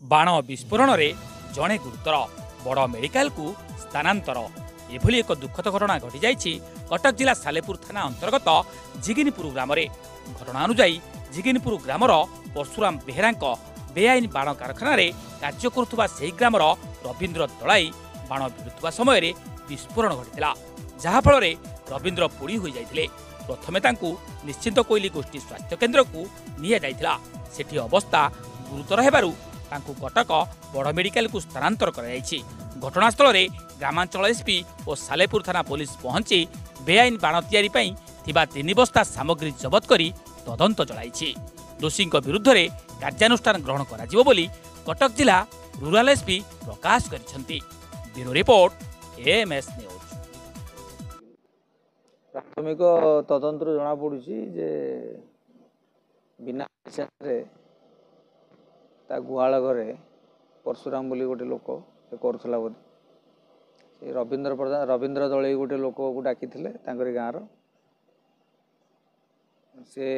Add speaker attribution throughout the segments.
Speaker 1: बाण विस्फोरण रे जड़े गुरुतर बड़ मेडिकल को स्थानांतर एभली एक दुखद घटना घटी जाइछि कटक जिला सालेपुर थाना अंतर्गत जिगिनीपुर ग्राम घटना अनुजाई जिगिनीपुर ग्रामर परशुराम बेहेरा बेआईन बाण कारखाना कार्य करुवा से ग्रामर रवींद्र दलाई बाण भिड़ुवा समय विस्फोरण घटी जहाँफल रवींद्र पोड़ी हो जाते प्रथमे निश्चिंत कोइली गोष्ठी स्वास्थ्य केन्द्र को निया सेठी अवस्था गुरुतर हेबारु तांकु कटक बड़ मेडिकल को स्थानांतर कराଯାଇଛି। घटनास्थल में ग्रामांचल एसपी और सालेपुर थाना पुलिस पहुंची बेआईन बाण तैयारी पई थिबा 3 बस्ता सामग्री जबत करी तदंत चलाइछि। दोषी विरुद्ध में कार्यानुष्ठान ग्रहण कराजिबो बोली कटक जिला रूराल एसपी प्रकाश करिसेंति। Bureau report AMS news.
Speaker 2: प्राथमिक तदंत जना पड़ुछि जे बिना गुहाल घरे परशुराम बोली गोटे लोक से करुला बोली रवींद्र दलई गोटे लोक को डाकी गाँव से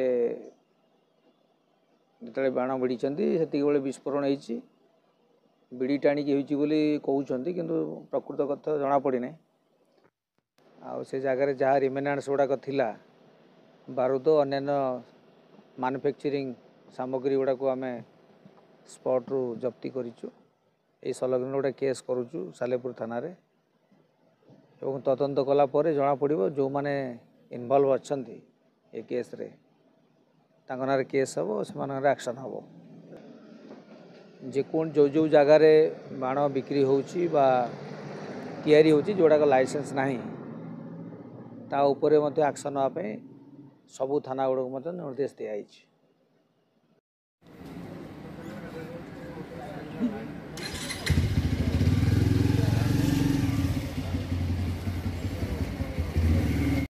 Speaker 2: जिते बाण भिड़ी से विस्फोरण होती बिड़ी टाणिकी कहते कि प्रकृत कथा जना पड़ना से जगार जहाँ रिमेनान्स गुड़ाक थिला बारूद अन्य मैन्युफैक्चरिंग सामग्री गुड़ाक आम स्पॉट रु जप्ती करिचु। ए संलग्न गोटे केस करुचु सालेपुर थाना रे एवं तदंत कला परे जना पड़िबो जो माने इन्वॉल्व अछंती ए केस रे तांको नारे केस हबो से मानर एक्शन हबो। जे कोन जो जगार बाण बिक्री होउची बा तैयारी होउची जोड़ाक लाइसेंस नाही ता ऊपर एक्शन होगा सबू थाना गुड़ निर्देश दिखाई।